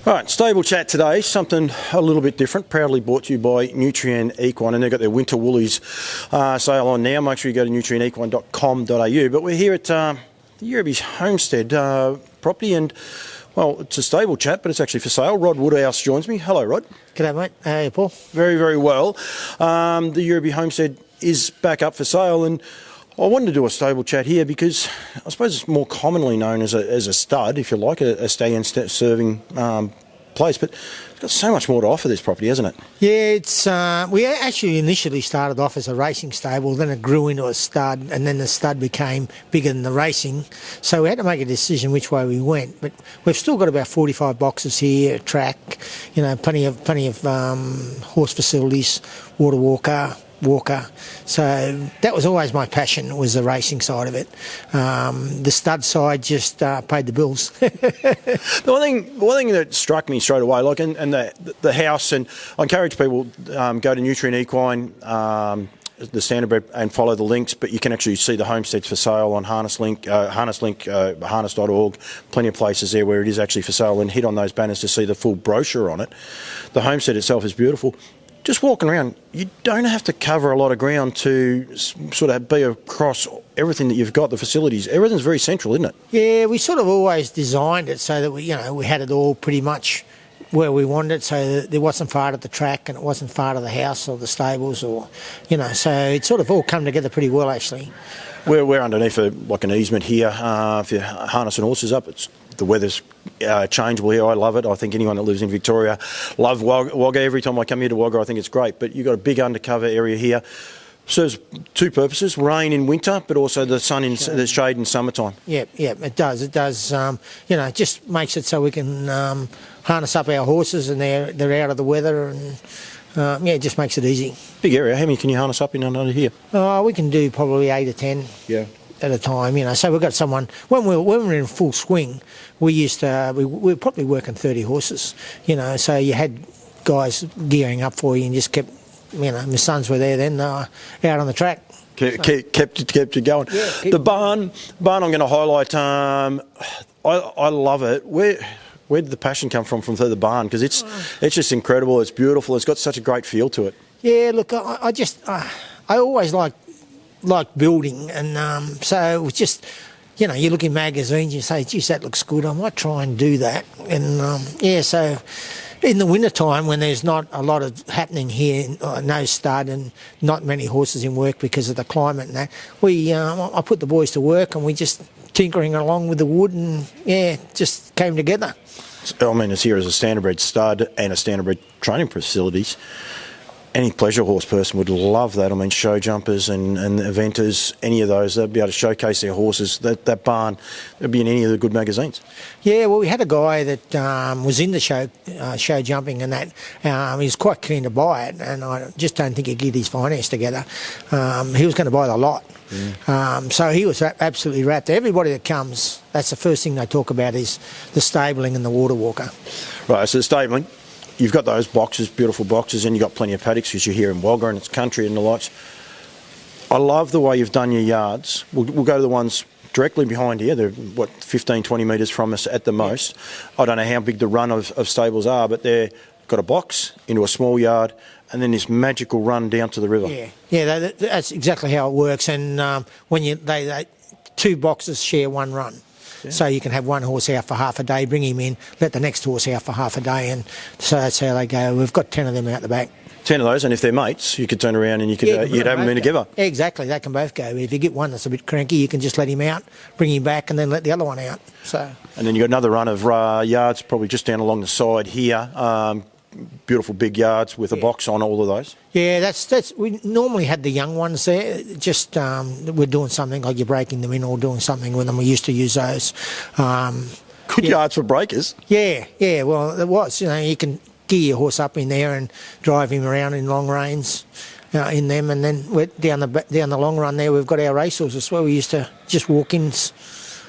All right, stable chat today, something a little bit different, proudly brought to you by Nutrien Equine, and they've got their winter woolies sale on now. Make sure you go to nutrienequine.com.au. But we're here at the Yirribee Homestead property, and, well, it's a stable chat, but it's actually for sale. Rod Woodhouse joins me. Hello, Rod. G'day, mate. How are you, Paul? Very, very well. The Yirribee Homestead is back up for sale, and I wanted to do a stable chat here because I suppose it's more commonly known as a stud, if you like, a stallion serving place, but it's got so much more to offer, this property, hasn't it? Yeah, it's we actually initially started off as a racing stable, then it grew into a stud, and then the stud became bigger than the racing, so we had to make a decision which way we went. But we've still got about 45 boxes here, a track, you know, plenty of horse facilities, water walker. So that was always my passion, was the racing side of it. The stud side just paid the bills. The one thing that struck me straight away, like, and the house, and I encourage people go to Nutrien Equine, the standardbred, and follow the links, but you can actually see the homesteads for sale on harness.org, plenty of places there where it is actually for sale, and hit on those banners to see the full brochure on it. The homestead itself is beautiful. Just walking around, you don't have to cover a lot of ground to sort of be across everything that you've got, the facilities. Everything's very central, isn't it? Yeah, we sort of always designed it so that we had it all pretty much where we wanted it, so that it wasn't far to the track and it wasn't far to the house or the stables, or, so it sort of all come together pretty well, actually. We're underneath like an easement here. If you're harnessing horses up, the weather's changeable here. I love it. I think anyone that lives in Victoria love Wagga. Every time I come here to Wagga, I think it's great. But you've got a big undercover area here. Serves two purposes: rain in winter, but also the sun in the shade in summertime. Yeah, it does. It does. It just makes it so we can harness up our horses and they're out of the weather, and it just makes it easy. Big area. How many can you harness up in under here? We can do probably 8 or 10. Yeah. At a time, so we've got someone, when we're in full swing, we were probably working 30 horses, so you had guys gearing up for you and just kept, my sons were there then, out on the track. Kept you going. Yeah, the barn I'm going to highlight, I love it. Where did the passion come from the barn? Because it's just incredible, it's beautiful, it's got such a great feel to it. Yeah, look, I always like building, and so it was just, you look in magazines, you say, geez, that looks good, I might try and do that. And so in the winter time, when there's not a lot of happening here, no stud and not many horses in work because of the climate and that, I put the boys to work, and we just tinkering along with the wood, and just came together. I mean, it's here as a standardbred stud and a standardbred training facilities. Any pleasure horse person would love that. I mean, show jumpers and eventers, any of those, they'd be able to showcase their horses. That barn, it'd be in any of the good magazines. Yeah, well, we had a guy that was in the show jumping and that. He was quite keen to buy it, and I just don't think he'd get his finance together. He was going to buy the lot. Mm. So he was absolutely wrapped. Everybody that comes, that's the first thing they talk about is the stabling and the water walker. Right, so the stabling. You've got those boxes, beautiful boxes, and you've got plenty of paddocks because you're here in Wagga and it's country and the likes. I love the way you've done your yards. We'll go to the ones directly behind here. They're, 15, 20 metres from us at the most. I don't know how big the run of stables are, but they've got a box into a small yard and then this magical run down to the river. Yeah, that's exactly how it works. And when they two boxes share one run. Yeah. So you can have one horse out for half a day, bring him in, let the next horse out for half a day, and so that's how they go. We've got 10 of them out the back. 10 of those, and if they're mates, you could turn around and you'd have them in together. Exactly, they can both go. If you get one that's a bit cranky, you can just let him out, bring him back, and then let the other one out. So. And then you've got another run of yards, probably just down along the side here. Beautiful big yards with a box on all of those. Yeah, that's we normally had the young ones there. Just we're doing something like you're breaking them in or doing something with them. We used to use those. Good yards for breakers. Yeah. Well, it was. You can gear your horse up in there and drive him around in long reins in them, and then we're down the long run there. We've got our racehorses where we used to just walk-ins.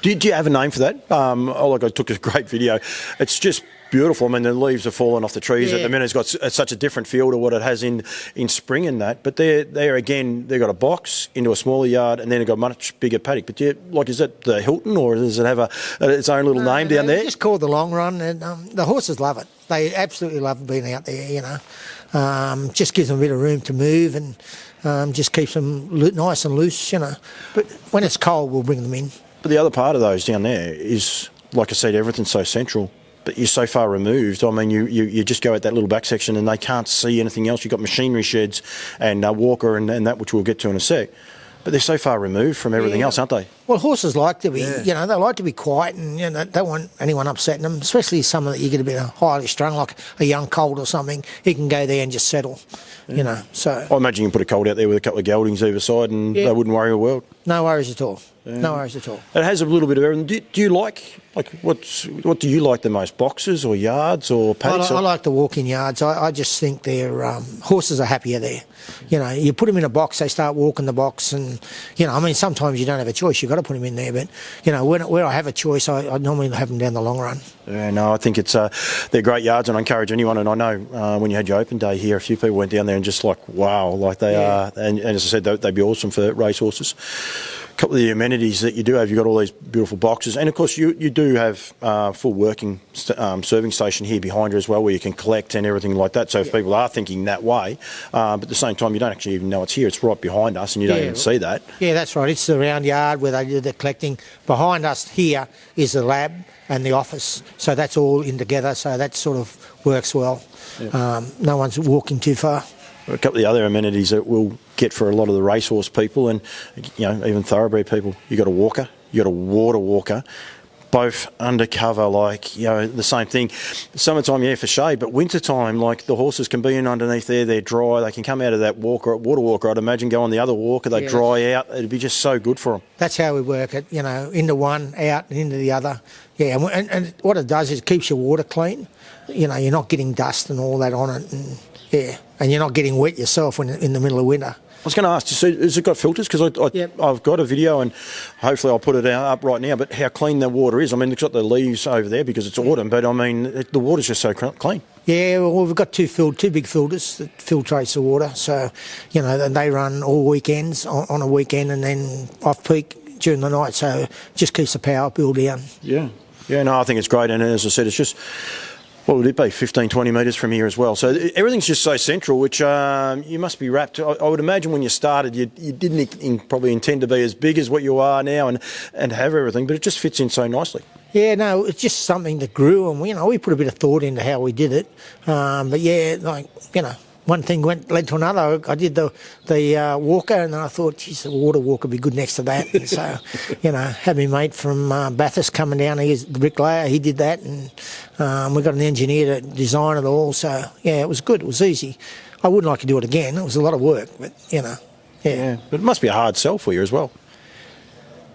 Do you have a name for that? I took a great video. It's just beautiful. I mean, the leaves are falling off the trees at Yeah. the minute. It's got such a different feel to what it has in spring and that. But there again, they've got a box into a smaller yard, and then they've got a much bigger paddock. But is it the Hilton, or does it have its own little name down there? It's just called the Long Run, and the horses love it. They absolutely love being out there, just gives them a bit of room to move, and just keeps them nice and loose, But when it's cold, we'll bring them in. But the other part of those down there is, like I said, everything's so central. But you're so far removed. I mean, you just go at that little back section and they can't see anything else. You've got machinery sheds and Walker and that, which we'll get to in a sec. But they're so far removed from everything else, aren't they? Well, horses like to be, they like to be quiet, and they don't want anyone upsetting them, especially someone that you get a bit of highly strung, like a young colt or something. He can go there and just settle, so. I imagine you can put a colt out there with a couple of geldings either side and they wouldn't worry a world. No worries at all. No worries at all. It has a little bit of everything. Do you like what do you like the most? Boxes or yards or paddocks? I like the walk-in yards. I just think they're horses are happier there. You put them in a box, they start walking the box, and sometimes you don't have a choice. You've got to put them in there. But where I have a choice, I normally have them down the Long Run. Yeah, no, I think they're great yards, and I encourage anyone. And I know when you had your open day here, a few people went down there and just wow, they are. And as I said, they'd be awesome for race horses. A couple of the amenities that you do have, you've got all these beautiful boxes, and of course you do have full working serving station here behind you as well, where you can collect and everything like that. So if people are thinking that way, but at the same time you don't actually even know it's here, it's right behind us and you don't even see that. Yeah, that's right. It's the round yard where they do the collecting. Behind us here is the lab and the office, so that's all in together, so that sort of works well. No one's walking too far. A couple of the other amenities that we'll get for a lot of the racehorse people and even thoroughbred people, you got a walker, you got a water walker, both undercover, the same thing. Summertime, for shade, but wintertime, the horses can be in underneath there, they're dry, they can come out of that water walker, I'd imagine, go on the other walker, they dry out, it'd be just so good for them. That's how we work it, into one, out and into the other. Yeah, and what it does is it keeps your water clean. You're not getting dust and all that on it, and you're not getting wet yourself when in the middle of winter. I was going to ask, has it got filters? Because I've got a video and hopefully I'll put it up right now, but how clean the water is. I mean, it's got the leaves over there because it's autumn, but I mean, the water's just so clean. Yeah, well, we've got two big filters that filtrates the water. So, and they run all weekends, on a weekend and then off-peak during the night. So it just keeps the power bill down. Yeah, no, I think it's great. And as I said, it's just... What would it be, 15, 20 metres from here as well? So everything's just so central, which you must be wrapped. I would imagine when you started, you didn't probably intend to be as big as what you are now and have everything, but it just fits in so nicely. Yeah, no, it's just something that grew, and we put a bit of thought into how we did it. But one thing led to another. I did the walker, and then I thought, geez, the water walker would be good next to that. And so, had my mate from Bathurst coming down. He's the bricklayer. He did that, and we got an engineer to design it all. So, it was good. It was easy. I wouldn't like to do it again. It was a lot of work, but, Yeah, but it must be a hard sell for you as well.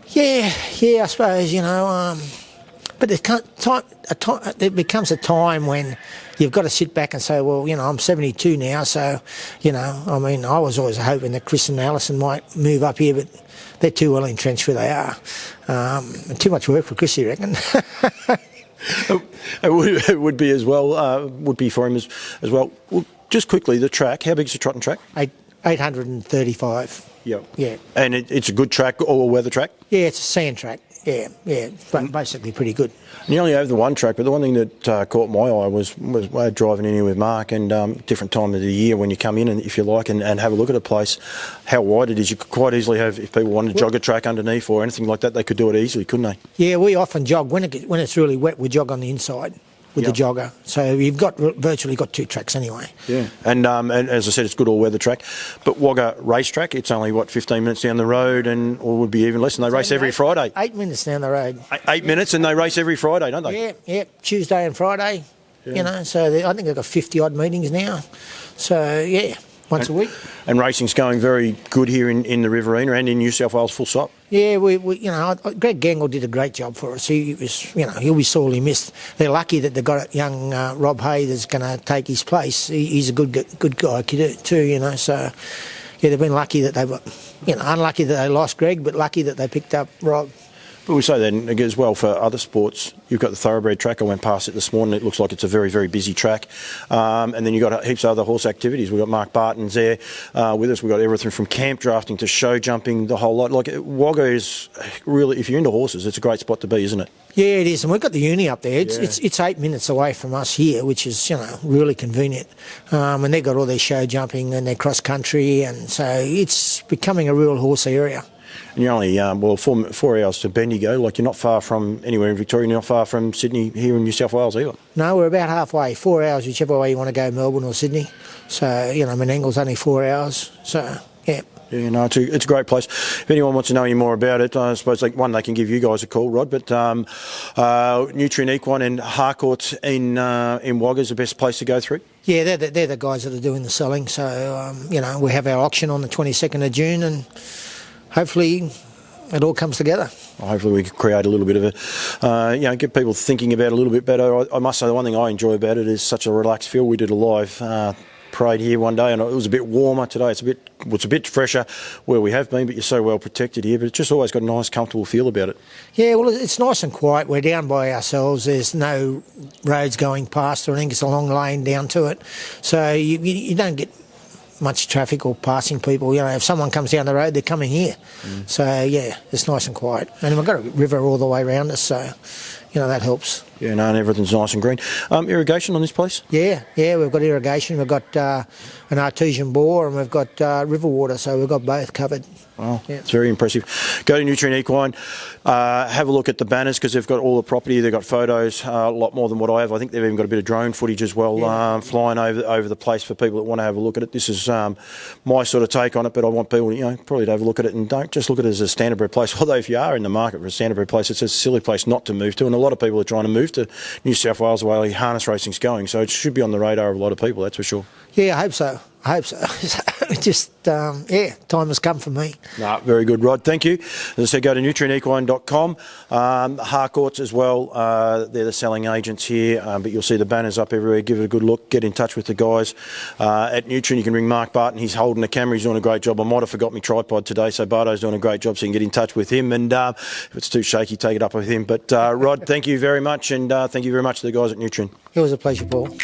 Yeah, I suppose, but there becomes a time when you've got to sit back and say, well, I'm 72 now, so, I was always hoping that Chris and Alison might move up here, but they're too well entrenched where they are. Too much work for Chris, you reckon? It would be as well, would be for him as well. Well, just quickly, the track, how big is the trotting track? 835. Yeah. And it's a good track, all-weather track? Yeah, it's a sand track. Yeah, it's basically pretty good. And you only have the one track, but the one thing that caught my eye was driving in here with Mark and different time of the year when you come in, and if you like, and have a look at a place, how wide it is. You could quite easily have, if people wanted to jog a track underneath or anything like that, they could do it easily, couldn't they? Yeah, we often jog. When it's really wet, we jog on the inside with the jogger. So you've virtually got two tracks anyway. Yeah, and as I said, it's good all-weather track. But Wagga racetrack, it's only, 15 minutes down the road, or would be even less, and they race every Friday. 8 minutes down the road. 8 minutes, and they race every Friday, don't they? Yeah, Tuesday and Friday, so I think they've got 50-odd meetings now. So, once a week. And racing's going very good here in the Riverina and in New South Wales full stop. Yeah, we Greg Gangle did a great job for us. He was, he'll be sorely missed. They're lucky that they've got a young Rob Hay that's going to take his place. He's a good guy too, So, they've been lucky that they've, unlucky that they lost Greg, but lucky that they picked up Rob. But we say that as well for other sports. You've got the thoroughbred track. I went past it this morning. It looks like it's a very, very busy track. And then you've got heaps of other horse activities. We've got Mark Barton's there with us. We've got everything from camp drafting to show jumping, the whole lot. Like Wagga is really, if you're into horses, it's a great spot to be, isn't it? Yeah, it is, and we've got the uni up there. It's 8 minutes away from us here, which is really convenient. And they've got all their show jumping and their cross country, and so it's becoming a real horse area. And you're only 4 hours to Bendigo. Like, you're not far from anywhere in Victoria. You're not far from Sydney here in New South Wales either. No, we're about halfway. 4 hours, whichever way you want to go, Melbourne or Sydney. So Menangle's only 4 hours. So yeah. Yeah, no, it's a great place. If anyone wants to know any more about it, I suppose they can give you guys a call, Rod. But Nutrien Equine and Harcourt in Wagga is the best place to go through. Yeah, they're the guys that are doing the selling. So we have our auction on the 22nd of June, and hopefully it all comes together. Well, hopefully we can create a little bit of a, get people thinking about it a little bit better. I must say the one thing I enjoy about it is such a relaxed feel. We did a live parade here one day, and it was a bit warmer today. It's a bit fresher where we have been, but you're so well protected here. But it's just always got a nice, comfortable feel about it. Yeah, well, it's nice and quiet. We're down by ourselves. There's no roads going past or anything. It's a long lane down to it, so you don't get much traffic or passing people. If someone comes down the road, they're coming here. So yeah, it's nice and quiet, and we've got a river all the way around us, so that helps. Yeah, no, and everything's nice and green. Irrigation on this place? Yeah, we've got irrigation. We've got an artesian bore, and we've got river water, so we've got both covered. Wow, yeah. It's very impressive. Go to Nutrien Equine, have a look at the banners, because they've got all the property. They've got photos, a lot more than what I have. I think they've even got a bit of drone footage as well, flying over the place for people that want to have a look at it. This is my sort of take on it, but I want people, probably to have a look at it, and don't just look at it as a standardbred place. Although if you are in the market for a standardbred place, it's a silly place not to move to, and a lot of people are trying to move to New South Wales the way harness racing's going, so it should be on the radar of a lot of people, that's for sure. Yeah, I hope so. Just, time has come for me. No, very good, Rod. Thank you. As I said, go to nutrienequine.com. Harcourt's as well, they're the selling agents here, but you'll see the banners up everywhere. Give it a good look. Get in touch with the guys at Nutrien. You can ring Mark Barton. He's holding the camera. He's doing a great job. I might have forgot my tripod today, so Barto's doing a great job, so you can get in touch with him. And if it's too shaky, take it up with him. But Rod, thank you very much, and thank you very much to the guys at Nutrien. It was a pleasure, Paul.